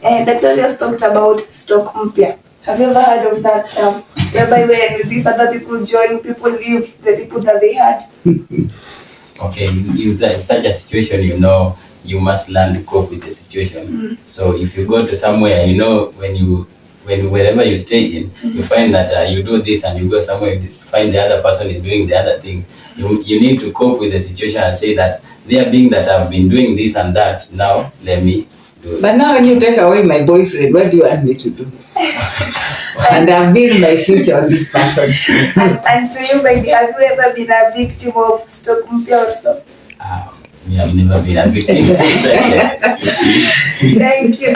Daktari has talked about stock mpya. Have you ever heard of that term? Whereby when these other people join, people leave the people that they had. Okay, in such a situation, you must learn to cope with the situation. So if you go to somewhere, wherever you stay in, you find that you do this, and you go somewhere, you find the other person is doing the other thing. You need to cope with the situation and say that they are being that I've been doing this and that. Now let me do it. But now when you take away my boyfriend, what do you want me to do? And I've been my future on this person. And to you, maybe, have you ever been a victim of stock mpya also? We have never been a victim. Thank you.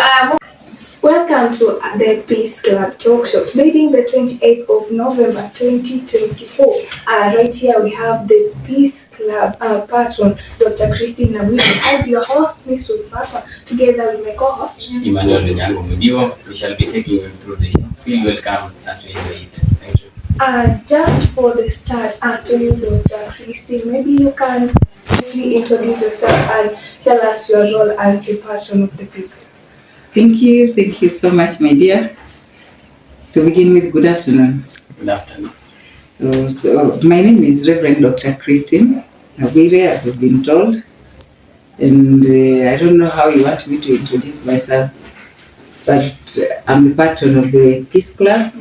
Welcome to the Peace Club Talk Show. Today being the 28th of November 2024. Right here we have the Peace Club patron, Dr. Christine Nabwire. I'll be your host, Miss Fafa, together with my co-host, Emmanuel Nyango Mudio. We shall be taking you through the show. Feel welcome as we do it. Thank you. Just for the start, to you, Dr. Christine, maybe you can briefly introduce yourself and tell us your role as the patron of the Peace Club. Thank you so much, my dear. To begin with, good afternoon. Good afternoon. So my name is Reverend Dr. Christine Nabwire, as I've been told. And I don't know how you want me to introduce myself, but I'm the patron of the Peace Club,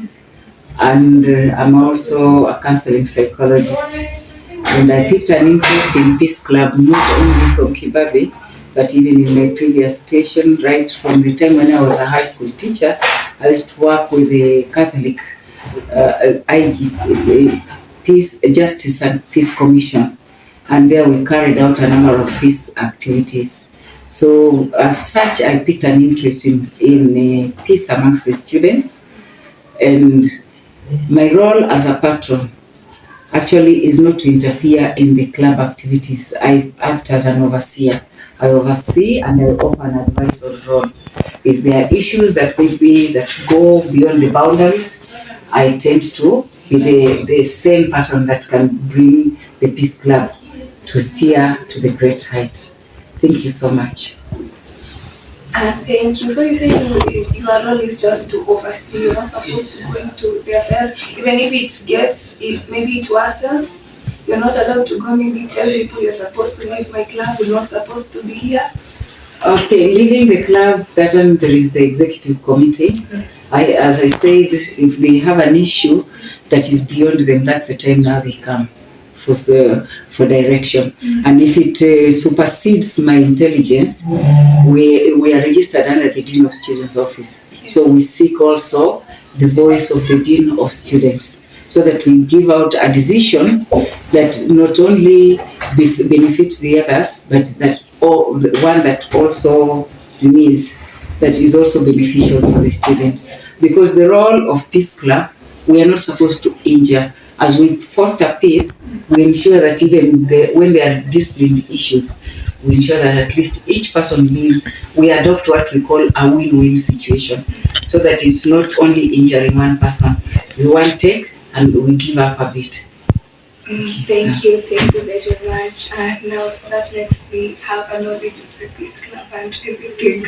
and I'm also a counseling psychologist. And I picked an interest in Peace Club not only from Kibabe, but even in my previous station, right from the time when I was a high school teacher. I used to work with the Catholic IG, Peace, Justice and Peace Commission, and there we carried out a number of peace activities. So as such, I picked an interest in peace amongst the students, and my role as a patron actually is not to interfere in the club activities. I act as an overseer. I oversee and I offer an advisory role. If there are issues that go beyond the boundaries, I tend to be the same person that can bring the Peace Club to steer to the great heights. Thank you so much. Thank you. So you say your role is just to oversee. You're not supposed to go into the affairs, even if maybe it worsens. You're not allowed to go maybe tell people you're supposed to leave my club, you're not supposed to be here. Okay, leaving the club, that one there is the executive committee. As I said, if they have an issue that is beyond them, that's the time now they come for direction. And if it supersedes my intelligence, we are registered under the Dean of Students Office. So we seek also the voice of the Dean of Students, so that we give out a decision that not only benefits the others, but one that also that is also beneficial for the students. Because the role of Peace Club, we are not supposed to injure. As we foster peace, we ensure that even when there are disciplined issues, we ensure that at least each person leaves. We adopt what we call a win-win situation, so that it's not only injuring one person. We want take and we give up a bit. Thank you very much. Now that makes me have a knowledge of the Peace Club and everything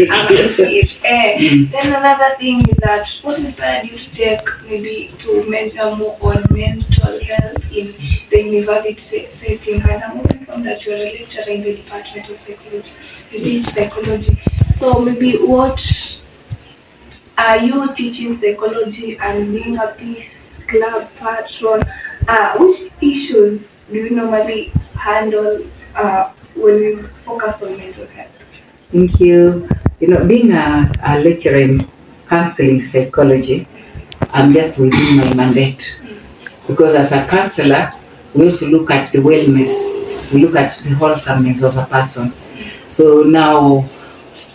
about it. Then another thing is that what inspired you to to measure more on mental health in the university setting? And I'm also informed that you're a lecturer in the Department of Psychology. You teach psychology. So maybe what are you teaching psychology and being a Peace Club patron? Which issues do you normally handle when you focus on mental health? Thank you. Being a lecturer in counseling psychology, I'm just within my mandate. Because as a counselor, we also look at the wellness, we look at the wholesomeness of a person. So now,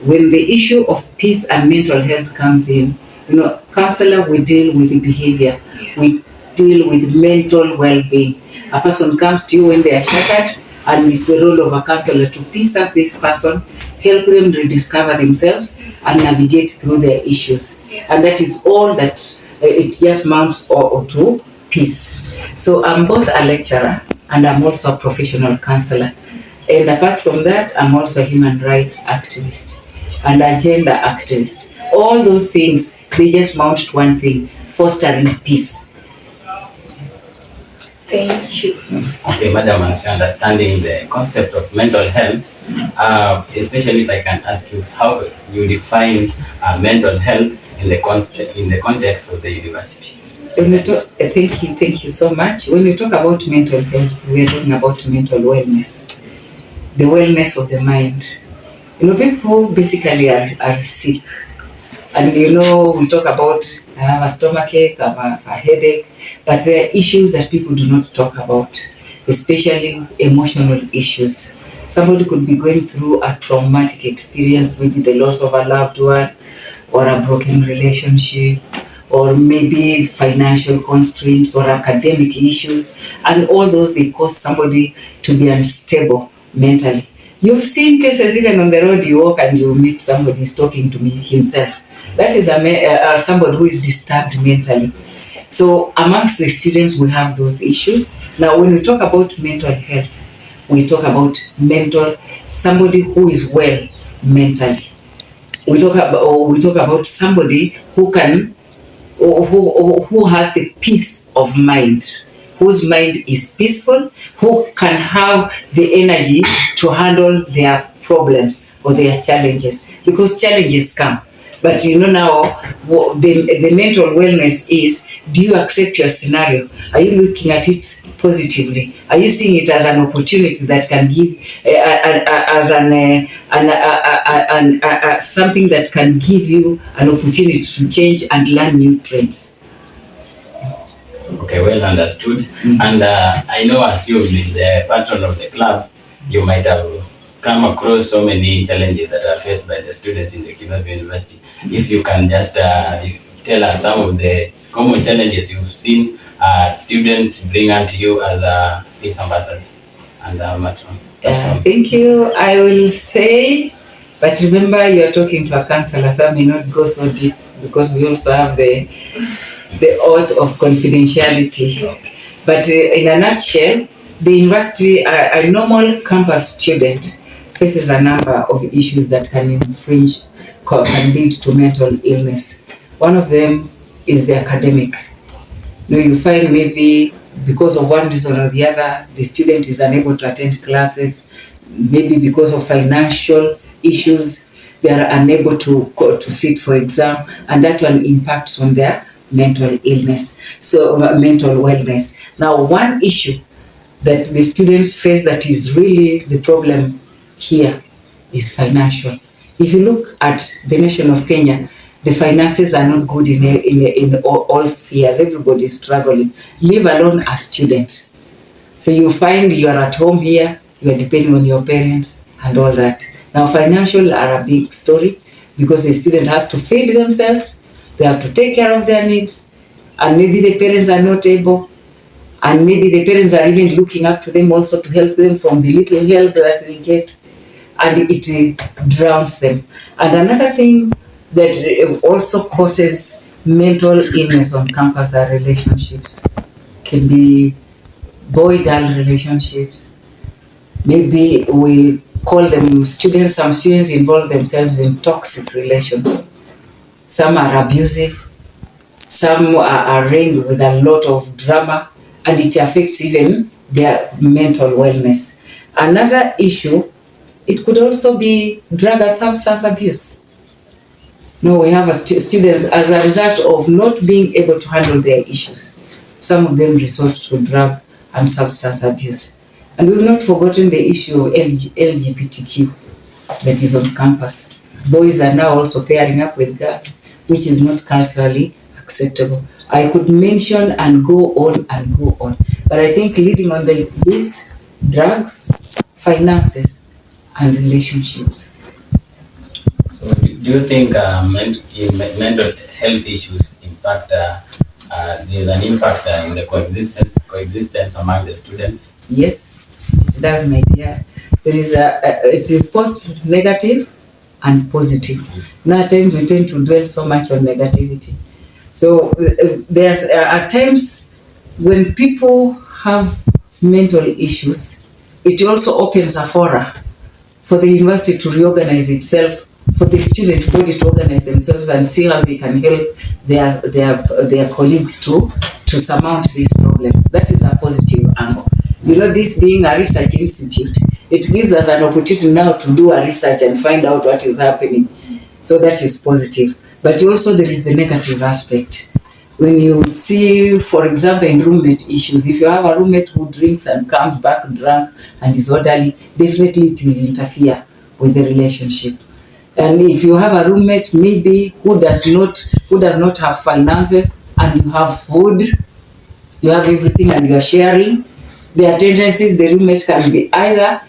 when the issue of peace and mental health comes in, counselor, we deal with the behavior. We deal with mental well-being. A person comes to you when they are shattered, and it's the role of a counselor to piece up this person, help them rediscover themselves, and navigate through their issues. And that is all that it just mounts to peace. So I'm both a lecturer and I'm also a professional counselor. And apart from that, I'm also a human rights activist. and agenda activist. All those things, they just mount to one thing: fostering peace. Thank you. Okay, Madam, as you're understanding the concept of mental health, especially if I can ask you how you define mental health in the context of the university. So thank you so much. When we talk about mental health, we are talking about mental wellness, the wellness of the mind. People basically are sick. And we talk about I have a stomachache, I have a headache, but there are issues that people do not talk about, especially emotional issues. Somebody could be going through a traumatic experience, maybe the loss of a loved one, or a broken relationship, or maybe financial constraints or academic issues, and all those, they cause somebody to be unstable mentally. You've seen cases even on the road, you walk and you meet somebody who's talking to me himself. That is somebody who is disturbed mentally. So amongst the students, we have those issues. Now, when we talk about mental health, we talk about somebody who is well mentally. We talk about somebody who has the peace of mind, whose mind is peaceful, who can have the energy to handle their problems or their challenges, because challenges come. But now, the mental wellness is: do you accept your scenario? Are you looking at it positively? Are you seeing it as an opportunity that can give, as something that can give you an opportunity to change and learn new trends? Okay, well understood. And I know, as you've been the patron of the club, you might have come across so many challenges that are faced by the students in the Kibabi University. If you can just tell us some of the common challenges you've seen students bring unto you as a peace ambassador and matron. Thank you. I will say, but remember, you are talking to a counselor, so I may not go so deep, because we also have the oath of confidentiality. But in a nutshell, the university, a normal campus student faces a number of issues that can lead to mental illness. One of them is the academic. You find maybe because of one reason or the other, the student is unable to attend classes. Maybe because of financial issues, they are unable to sit for exam, and that one impacts on their mental illness. So mental wellness. Now, one issue that the students face that is really the problem here is financial. If you look at the nation of Kenya, the finances are not good in all spheres. Everybody is struggling, leave alone a student. So you find you are at home here, you are depending on your parents and all that. Now, financial are a big story, because the student has to feed themselves, they have to take care of their needs, and maybe the parents are not able, and maybe the parents are even looking up to them also to help them from the little help that they get, and it drowns them. And another thing that also causes mental illness on campus are relationships. Can be boy-girl relationships. Maybe we call them students. Some students involve themselves in toxic relations. Some are abusive. Some are reigned with a lot of drama, and it affects even their mental wellness. Another issue, it could also be drug and substance abuse. We have students, as a result of not being able to handle their issues, some of them resort to drug and substance abuse. And we've not forgotten the issue of LGBTQ that is on campus. Boys are now also pairing up with girls, which is not culturally acceptable. I could mention and go on and go on, but I think leading on the list: drugs, finances, and relationships. So do you think mental health issues impact, there's an impact in the coexistence among the students? Yes, it does, my dear. It is both negative and positive. Now, at times we tend to dwell so much on negativity. So there's at times when people have mental issues, it also opens a forum for the university to reorganize itself for the student body to organize themselves and see how they can help their colleagues to surmount these problems. That is a positive angle. You know, this being a research institute, it gives us an opportunity now to do a research and find out what is happening. So that is positive. But also there is the negative aspect. When you see, for example, in roommate issues, if you have a roommate who drinks and comes back drunk and disorderly, definitely it will interfere with the relationship. And if you have a roommate maybe who does not have finances, and you have food, you have everything and you are sharing, there are tendencies the roommate can be either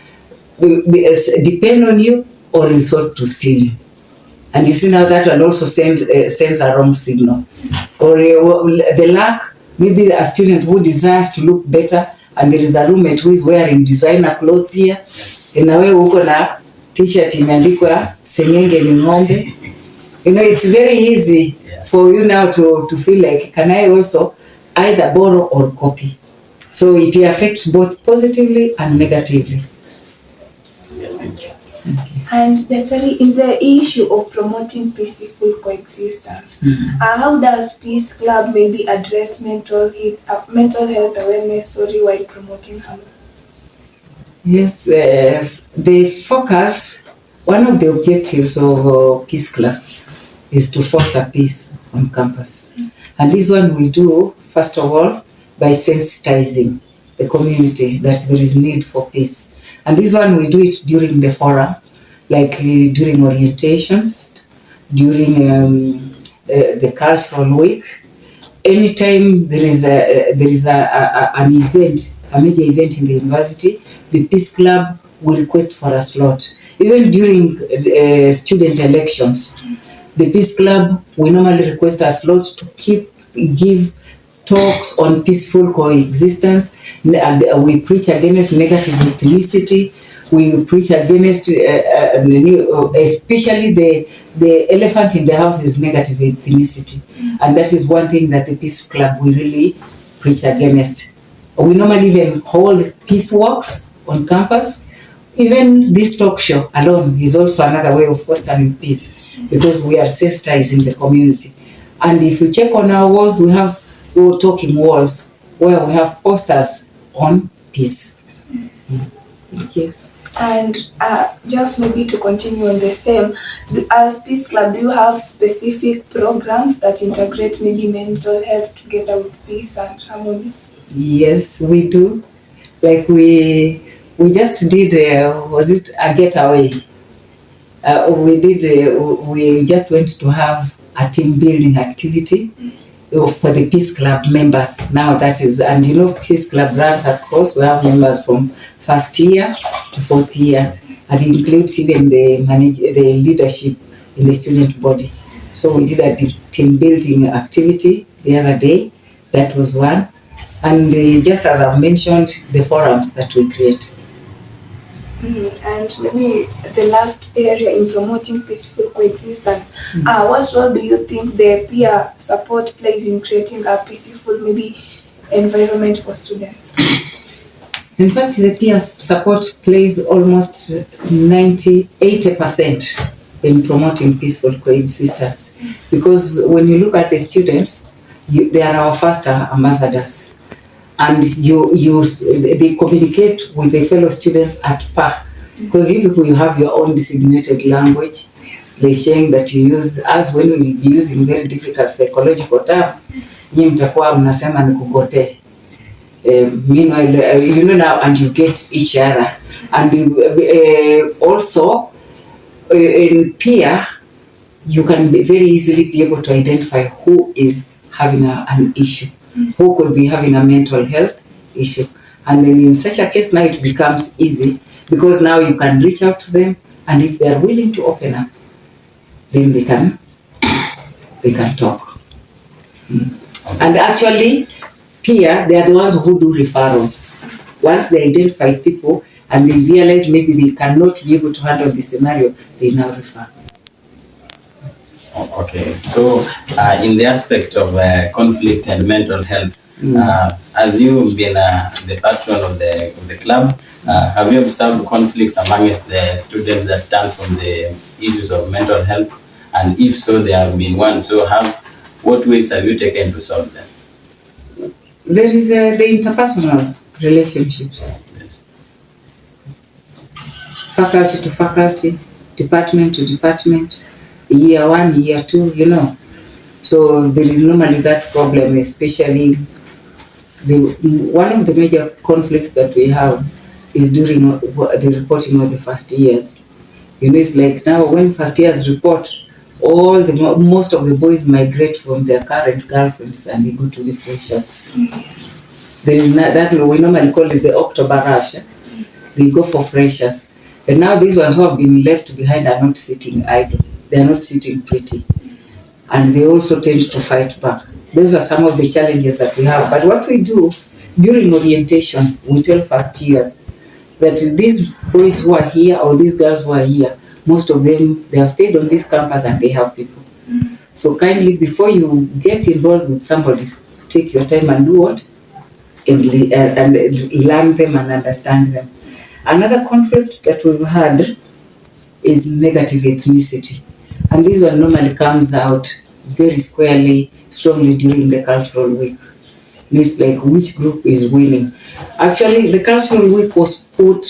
depend on you or resort to stealing. And you see now that one also sends a wrong signal. Or the lack, maybe a student who desires to look better and there is a roommate who is wearing designer clothes here. Yes. Na wewe uko na t-shirt imeandikwa Sengenge ni ng'ombe. You know, it's very easy for you now to feel like, can I also either borrow or copy? So it affects both positively and negatively. And actually, in the issue of promoting peaceful coexistence, how does Peace Club maybe address mental health awareness, while promoting harmony? Yes, the focus, one of the objectives of Peace Club is to foster peace on campus. And this one we do, first of all, by sensitizing the community that there is need for peace. And this one we do it during the forum, like during orientations, during the cultural week. Anytime there is an event, a major event in the university, the Peace Club will request for a slot. Even during student elections, the Peace Club will normally request a slot to give talks on peaceful coexistence. We preach against negative ethnicity. We preach against, especially the elephant in the house is negative ethnicity. And that is one thing that the Peace Club will really preach against. We normally even hold peace walks on campus. Even this talk show alone is also another way of fostering peace, because we are sensitizing the community. And if you check on our walls, we have talking walls where we have posters on peace. Thank you. And just maybe to continue on the same, as Peace Club, do you have specific programs that integrate maybe mental health together with peace and harmony? Yes, we do. Like we just did, was it a getaway? We just went to have a team building activity for the Peace Club members. Now that is, and you know, Peace Club runs across, we have members from first year to fourth year, and it includes even the leadership in the student body. So we did a team building activity the other day. That was one. And just as I've mentioned, the forums that we create. And maybe the last area in promoting peaceful coexistence, what role do you think the peer support plays in creating a peaceful maybe environment for students? In fact, the peer support plays almost 80% in promoting peaceful coexistence. Because when you look at the students, they are our first ambassadors. And they communicate with the fellow students at par. Because you people, you have your own designated language, the sharing that you use, as when we be using very difficult psychological terms, nyinyi mtakuwa mnasema ni kugote. Meanwhile, you know now, and you get each other. And also, in peer, you can very easily be able to identify who is having an issue, who could be having a mental health issue. And then in such a case, now it becomes easy, because now you can reach out to them, and if they are willing to open up, then they can talk. And actually, peer, they are the ones who do referrals. Once they identify people and they realize maybe they cannot be able to handle the scenario, they now refer. Okay, so in the aspect of conflict and mental health, as you've been the patron of the club, have you observed conflicts amongst the students that stand from the issues of mental health? And if so, there have been one. So what ways have you taken to solve them? There is the interpersonal relationships. Yes. Faculty to faculty, department to department, year 1, year 2, you know. So there is normally that problem, especially one of the major conflicts that we have is during the reporting of the first years. You know, it's like now when first years report, most of the boys migrate from their current girlfriends and they go to the freshers. There is that we normally call it the October rush. They go for freshers. And now these ones who have been left behind are not sitting idle. They are not sitting pretty. And they also tend to fight back. Those are some of the challenges that we have. But what we do during orientation, we tell first years that these boys who are here or these girls who are here, most of them, they have stayed on this campus and they have people. So kindly, before you get involved with somebody, take your time and do what? And learn them and understand them. Another conflict that we've had is negative ethnicity. And this one normally comes out very strongly during the cultural week. It's like which group is winning. Actually, the cultural week was put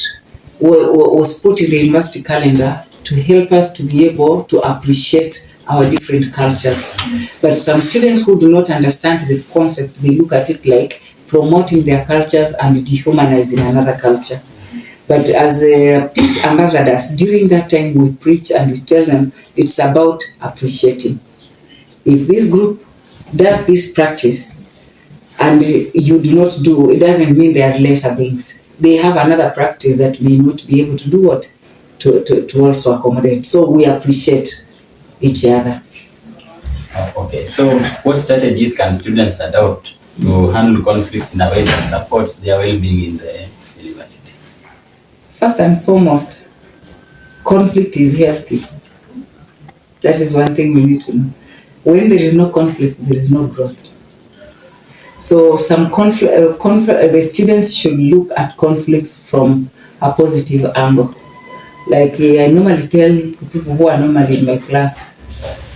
in the university calendar to help us to be able to appreciate our different cultures. But some students who do not understand the concept, they look at it like promoting their cultures and dehumanizing another culture. But as peace ambassadors, during that time we preach and we tell them it's about appreciating. If this group does this practice and you do not do, it doesn't mean they are lesser beings. They have another practice that may not be able to do what? To also accommodate. So we appreciate each other. Okay, so what strategies can students adopt to handle conflicts in a way that supports their well-being in the university? First and foremost, conflict is healthy. That is one thing we need to know. When there is no conflict, there is no growth. So the students should look at conflicts from a positive angle. Like I normally tell the people who are normally in my class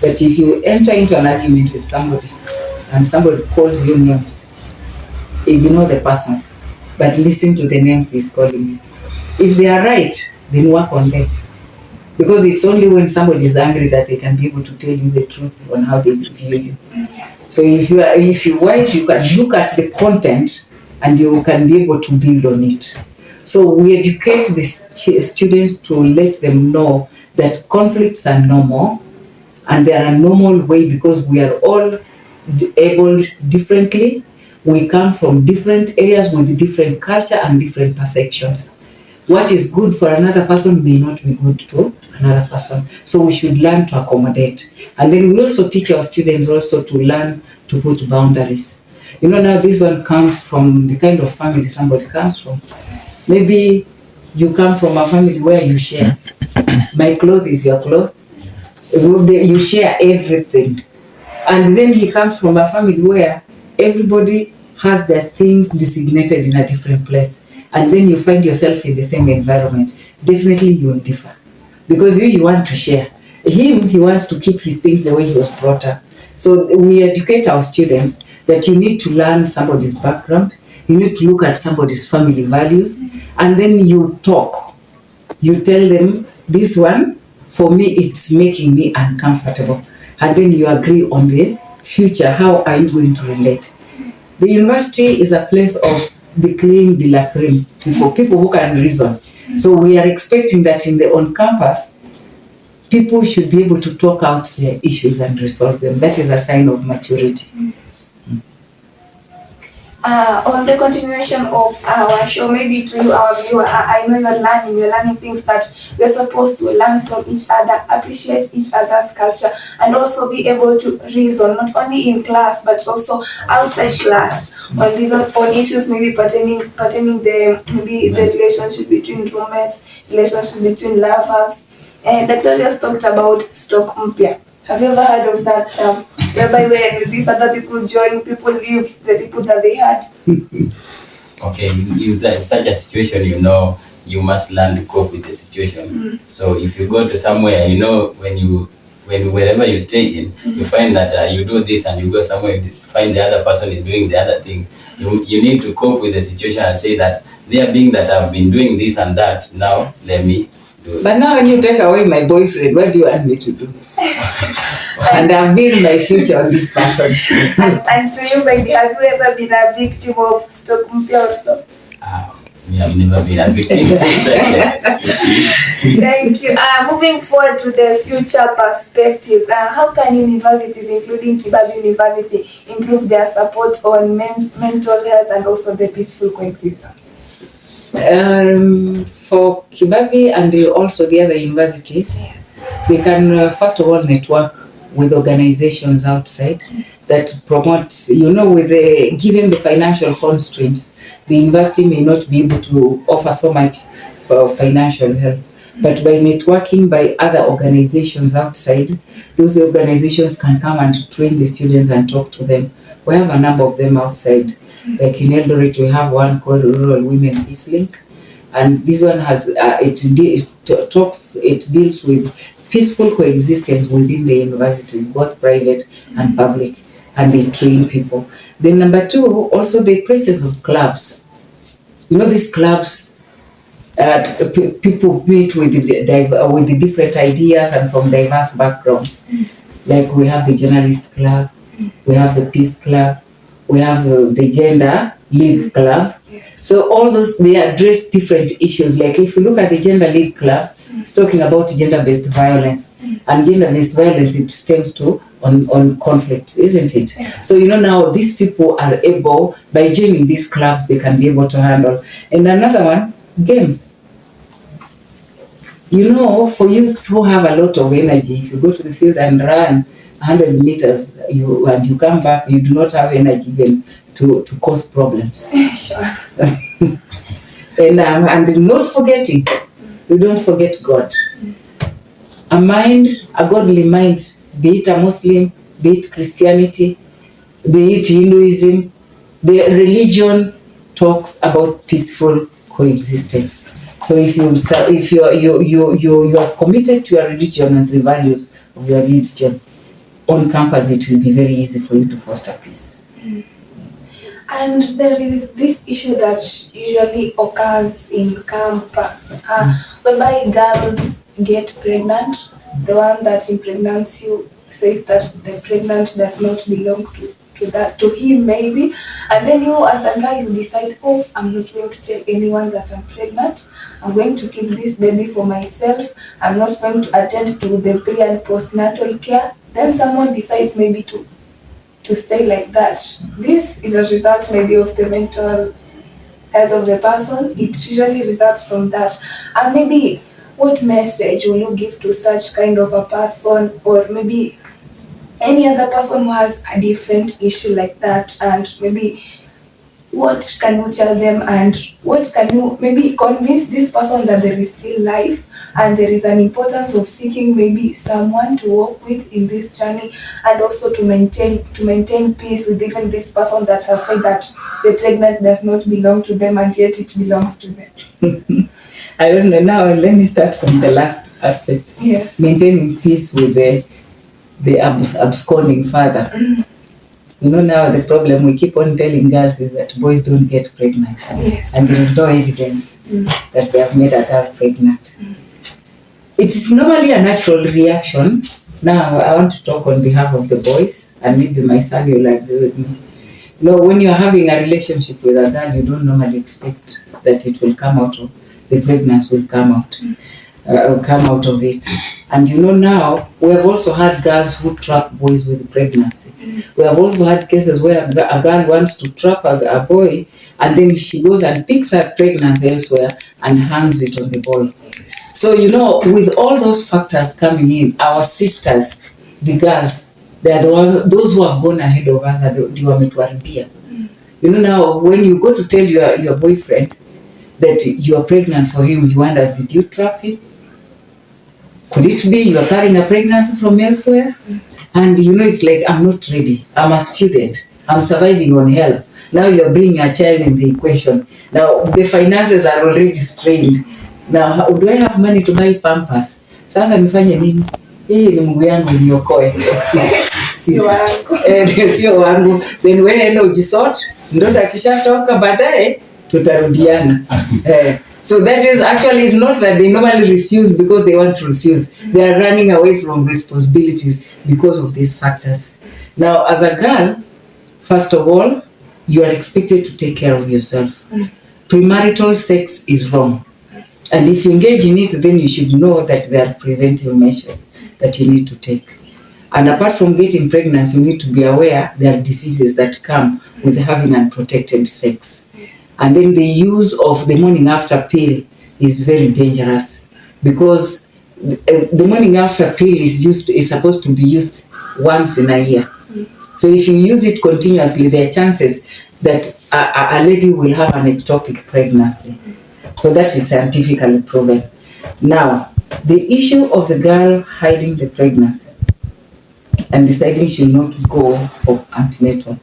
that if you enter into an argument with somebody and somebody calls you names, ignore the person, but listen to the names he's calling you. If they are right, then work on them. Because it's only when somebody is angry that they can be able to tell you the truth on how they view you. So if you're wise, you can look at the content and you can be able to build on it. So we educate the students to let them know that conflicts are normal and they are a normal way because we are all able differently. We come from different areas with different culture and different perceptions. What is good for another person may not be good to another person. So we should learn to accommodate. And then we also teach our students also to learn to put boundaries. You know, now this one comes from the kind of family somebody comes from. Maybe you come from a family where you share. My clothes is your clothes. You share everything. And then he comes from a family where everybody has their things designated in a different place. And then you find yourself in the same environment. Definitely you will differ. Because you want to share. He wants to keep his things the way he was brought up. So we educate our students that you need to learn somebody's background. You need to look at somebody's family values. And then you talk. You tell them, this one, for me, it's making me uncomfortable. And then you agree on the future. How are you going to relate? The university is a place of the clean, the la cream, people who can reason. So we are expecting that in the on-campus, people should be able to talk out their issues and resolve them. That is a sign of maturity. On the continuation of our show, maybe to you, our viewer, I know you're learning things that we're supposed to learn from each other, appreciate each other's culture, and also be able to reason, not only in class, but also outside class, on issues maybe pertaining the relationship between roommates, relationship between lovers. And Dr. just talked about stock mpya. Have you ever heard of that term? Whereby when these other people join, people leave the people that they had. Okay, in such a situation, you know, you must learn to cope with the situation. So if you go to somewhere, wherever you stay in, you find that you do this and you go somewhere, you find the other person is doing the other thing. You need to cope with the situation and say that they are being that I've been doing this and that. Now let me do it. But now when you take away my boyfriend, what do you want me to do? And I've been my future on this person. And to you, maybe, have you ever been a victim of stock mpya also? Me, I've never been a victim. Thank you. Moving forward to the future perspectives, how can universities, including Kibabi University, improve their support on mental health and also the peaceful coexistence? For Kibabi and also the other universities, they can first of all network with organizations outside that promote, given the financial constraints, the university may not be able to offer so much for financial help. But by networking by other organizations outside, those organizations can come and train the students and talk to them. We have a number of them outside. Like in Eldoret, we have one called Rural Women Peace Link. And this one has, it deals with peaceful coexistence within the universities, both private and public, and they train people. Then number two, also the presence of clubs. These clubs, people meet with the different ideas and from diverse backgrounds. Like we have the journalist club, we have the peace club, we have the gender league club. So all those, they address different issues. Like if you look at the gender league club, it's talking about gender-based violence. And gender-based violence, it stems on conflict, isn't it? So now these people are able, by joining these clubs, they can be able to handle. And another one, games. For youths who have a lot of energy, if you go to the field and run 100 meters and you come back, you do not have energy even to cause problems. Sure. And not forgetting, we don't forget God. A godly mind, be it a Muslim, be it Christianity, be it Hinduism, the religion talks about peaceful coexistence. So if you are committed to your religion and the values of your religion, on campus it will be very easy for you to foster peace. And there is this issue that usually occurs in campus, whereby girls get pregnant. The one that impregnates you says that the pregnant does not belong to him maybe, and then you as a girl, you decide, I'm not going to tell anyone that I'm pregnant. I'm going to keep this baby for myself. I'm not going to attend to the pre and postnatal care. Then someone decides maybe to stay like that. This is a result maybe of the mental health of the person. It usually results from that. And maybe what message will you give to such kind of a person, or maybe any other person who has a different issue like that, and maybe what can you tell them, and what can you maybe convince this person that there is still life and there is an importance of seeking maybe someone to work with in this journey, and also to maintain peace with even this person that has said that the pregnant does not belong to them and yet it belongs to them? I don't know. Now let me start from the last aspect. Yes. Maintaining peace with the absconding father. Now the problem we keep on telling girls is that boys don't get pregnant. Yes. And there is no evidence that they have made a girl pregnant. It is normally a natural reaction. Now I want to talk on behalf of the boys, and maybe my son will agree with me. When you're having a relationship with a girl, you don't normally expect that it will come out of the pregnancy will come out of it. And now we have also had girls who trap boys with pregnancy. We have also had cases where a girl wants to trap a boy, and then she goes and picks her pregnancy elsewhere and hangs it on the boy. So with all those factors coming in, our sisters, the girls, they are those who have gone ahead of us, are the wametuharibia. Now when you go to tell your boyfriend that you are pregnant for him, you wonder, did you trap him? Could it be you are carrying a pregnancy from elsewhere? And it's like, I'm not ready. I'm a student. I'm surviving on help. Now you're bringing a child in the equation. Now the finances are already strained. Now how, do I have money to buy pampers? Sasa nifanye nini? Hii ni Mungu yangu niokoe. Sio wangu. Sio wangu. Then wewe enda ujisort, mtoto akishatoka baadaye tutarudiana. So that is actually, it's not that they normally refuse because they want to refuse. They are running away from responsibilities because of these factors. Now, as a girl, first of all, you are expected to take care of yourself. Premarital sex is wrong. And if you engage in it, then you should know that there are preventive measures that you need to take. And apart from getting pregnant, you need to be aware there are diseases that come with having unprotected sex. And then the use of the morning after pill is very dangerous because the morning after pill is supposed to be used once in a year. So if you use it continuously, there are chances that a lady will have an ectopic pregnancy. So that is scientifically proven. Now, the issue of the girl hiding the pregnancy and deciding she will not go for antenatal,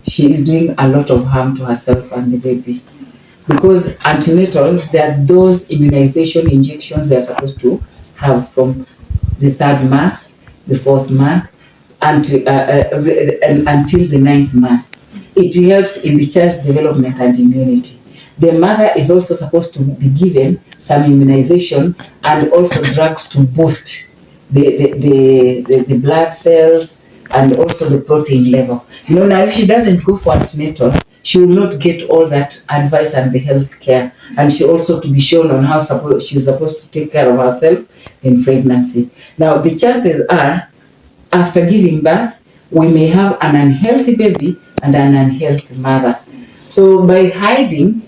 she is doing a lot of harm to herself and the baby. Because antenatal, there are those immunization injections they are supposed to have from the 3rd month, the 4th month, until the 9th month. It helps in the child's development and immunity. The mother is also supposed to be given some immunization and also drugs to boost the blood cells and also the protein level. Now if she doesn't go for antenatal, she will not get all that advice and the health care. And she also to be shown on how she's supposed to take care of herself in pregnancy. Now the chances are, after giving birth, we may have an unhealthy baby and an unhealthy mother. So by hiding,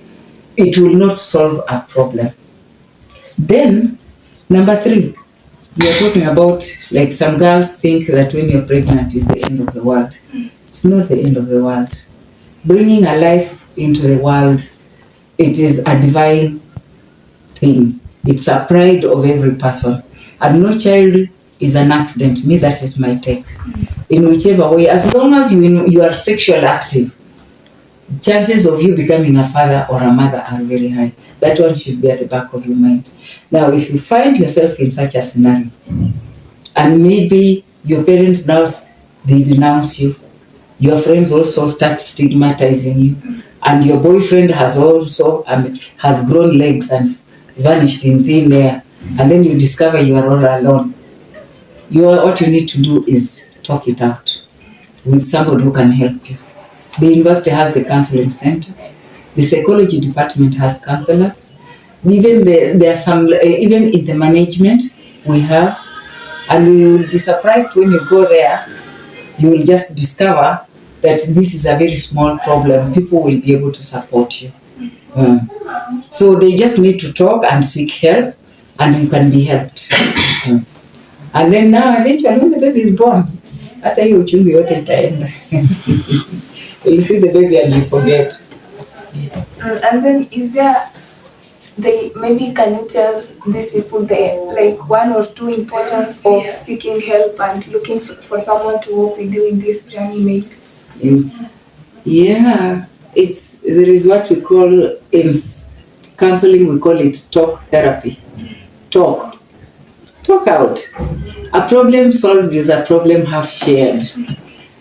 it will not solve a problem. Then, number 3, we are talking about, like, some girls think that when you're pregnant is the end of the world. It's not the end of the world. Bringing a life into the world, it is a divine thing. It's a pride of every person. And no child is an accident. Me, that is my take. In whichever way, as long as you are sexually active, chances of you becoming a father or a mother are very high. That one should be at the back of your mind. Now, if you find yourself in such a scenario, and maybe your parents now, they denounce you, your friends also start stigmatizing you, and your boyfriend has also has grown legs and vanished in thin air, and then you discover you are all alone. What you need to do is talk it out with somebody who can help you. The university has the counseling center. The psychology department has counselors. Even there are some, even in the management we have, and you will be surprised when you go there. You will just discover that this is a very small problem. People will be able to support you. So they just need to talk and seek help, and you can be helped. And then now, eventually, when the baby is born, hata hiyo uchungu yote itaenda. You see the baby and you forget. And then is there, maybe can you tell these people like 1 or 2 importance of seeking help and looking for someone to work with you in this journey maybe? Yeah, there is what we call in counseling, we call it talk therapy. Talk out. A problem solved is a problem half shared.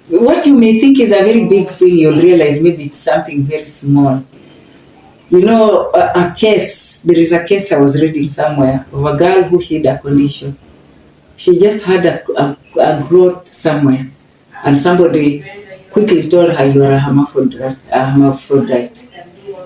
What you may think is a very big thing, you'll realize maybe it's something very small. You know, there is a case I was reading somewhere of a girl who hid a condition. She just had a growth somewhere, and somebody quickly told her, you are a hermaphrodite.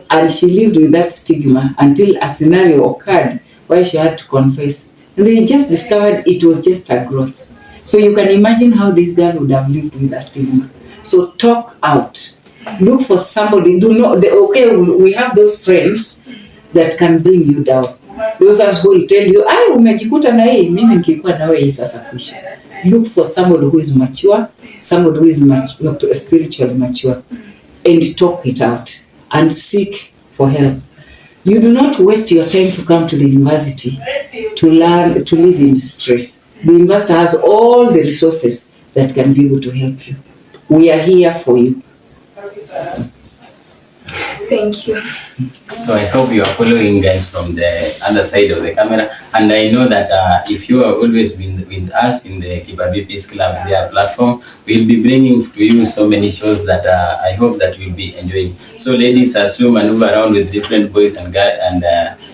And she lived with that stigma until a scenario occurred where she had to confess. And they just discovered it was just a growth. So you can imagine how this girl would have lived with a stigma. So talk out. Look for somebody. We have those friends that can bring you down. Those ones who will tell you, umejikuta na yeye, mimi nikikuwa na wewe sasa kwisha. Look for somebody who is mature, somebody who is spiritually mature, and talk it out and seek for help. You do not waste your time to come to the university to learn to live in stress. The university has all the resources that can be able to help you. We are here for you. Thank you. So I hope you are following guys from the other side of the camera, and I know that if you are always with us in the Kibabi Peace Club, their platform, we'll be bringing to you so many shows that I hope that you'll be enjoying. So ladies, as you maneuver around with different boys and guys and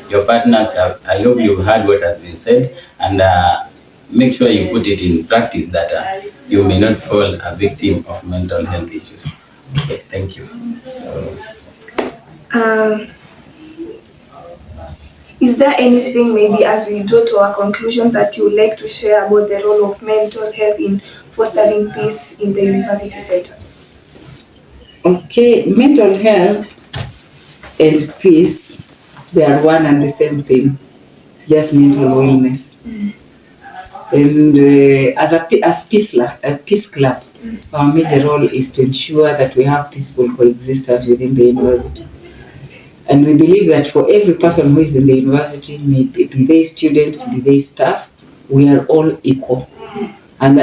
your partners, I hope you've heard what has been said, and make sure you put it in practice that you may not fall a victim of mental health issues. Okay, thank you. So. Is there anything maybe as we draw to our conclusion that you would like to share about the role of mental health in fostering peace in the university setting? Okay, mental health and peace, they are one and the same thing. It's just mental wellness. And as peace club, our major role is to ensure that we have peaceful coexistence within the university. And we believe that for every person who is in the university, be they students, be they staff, we are all equal. And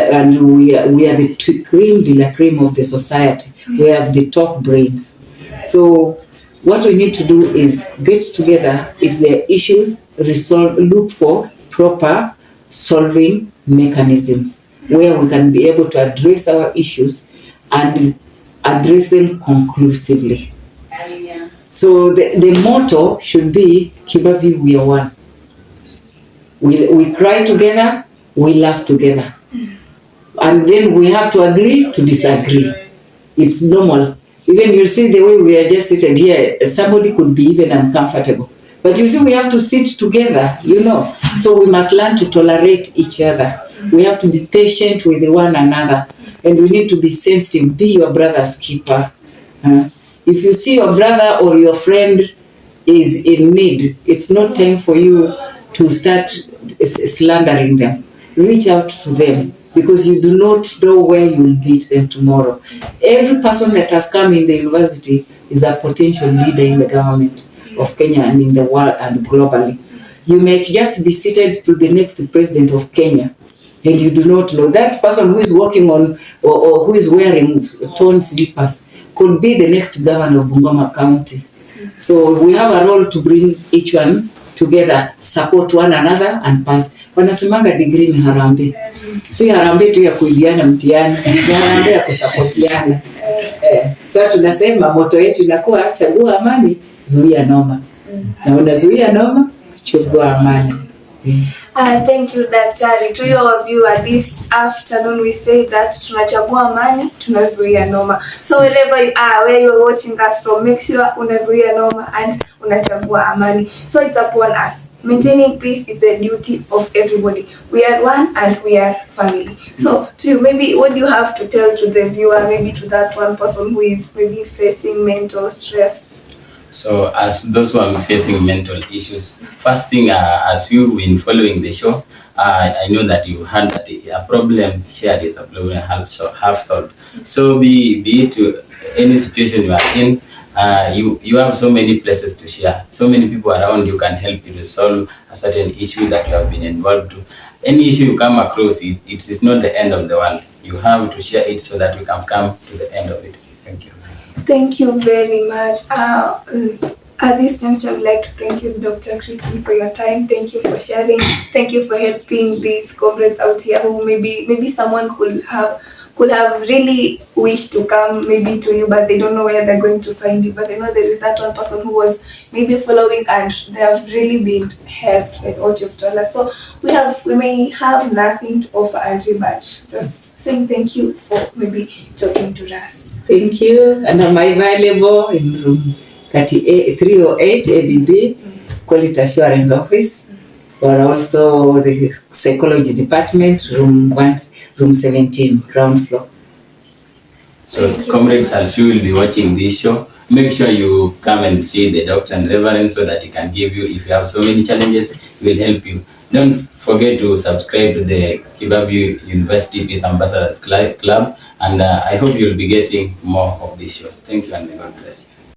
we are the cream de la cream of the society. We have the top brains. So what we need to do is get together. If there are issues, look for proper solving mechanisms where we can be able to address our issues and address them conclusively. So the motto should be Kibabi, we are one. We cry together, we laugh together. And then we have to agree to disagree. It's normal. Even you see the way we are just sitting here, somebody could be even uncomfortable. But you see, we have to sit together, So we must learn to tolerate each other. We have to be patient with one another. And we need to be sensitive. Be your brother's keeper. If you see your brother or your friend is in need, it's not time for you to start slandering them. Reach out to them because you do not know where you will meet them tomorrow. Every person that has come in the university is a potential leader in the government of Kenya and in the world and globally. You may just be seated to the next president of Kenya and you do not know. That person who is walking on or who is wearing torn slippers could be the next governor of Bungoma County. So we have a role to bring each one together, support one another and pass. Wanasemanga degree ni harambee. Si harambee tu ya kuibiana mtihani, ni harambee ya kusapotiana. So tunasema moto yetu inakuwa chagua amani, zuia noma. Na unazuia noma, chagua amani. Thank you, Daktari. To your viewer this afternoon, we say that tunachagua amani, tunazuia noma. So wherever you are, where you're watching us from, make sure unazuia noma and unachagua amani. So it's upon us. Maintaining peace is a duty of everybody. We are one and we are family. So to you, maybe what do you have to tell to the viewer, maybe to that one person who is maybe facing mental stress? So as those who are facing mental issues, first thing, as you've been following the show, I know that you heard that a problem shared is a problem half solved. So be it any situation you are in, you have so many places to share. So many people around you can help you to solve a certain issue that you have been involved to. Any issue you come across, it is not the end of the world. You have to share it so that we can come to the end of it. Thank you. Thank you very much. At this juncture, I would like to thank you, Dr. Christine, for your time. Thank you for sharing. Thank you for helping these comrades out here who maybe someone could have really wished to come maybe to you, but they don't know where they're going to find you. But I know there is that one person who was maybe following and they have really been helped with what you've told us. So we may have nothing to offer Angie, but just saying thank you for maybe talking to us. Thank you, and I'm available in room 308 ABB, Quality Assurance Office, or also the Psychology Department, room 17, ground floor. So comrades, as you will be watching this show, make sure you come and see the doctor and reverend so that he can give you, if you have so many challenges, he will help you. Don't forget to subscribe to the Kibabi University Peace Ambassadors Club, and I hope you'll be getting more of these shows. Thank you and may God bless you.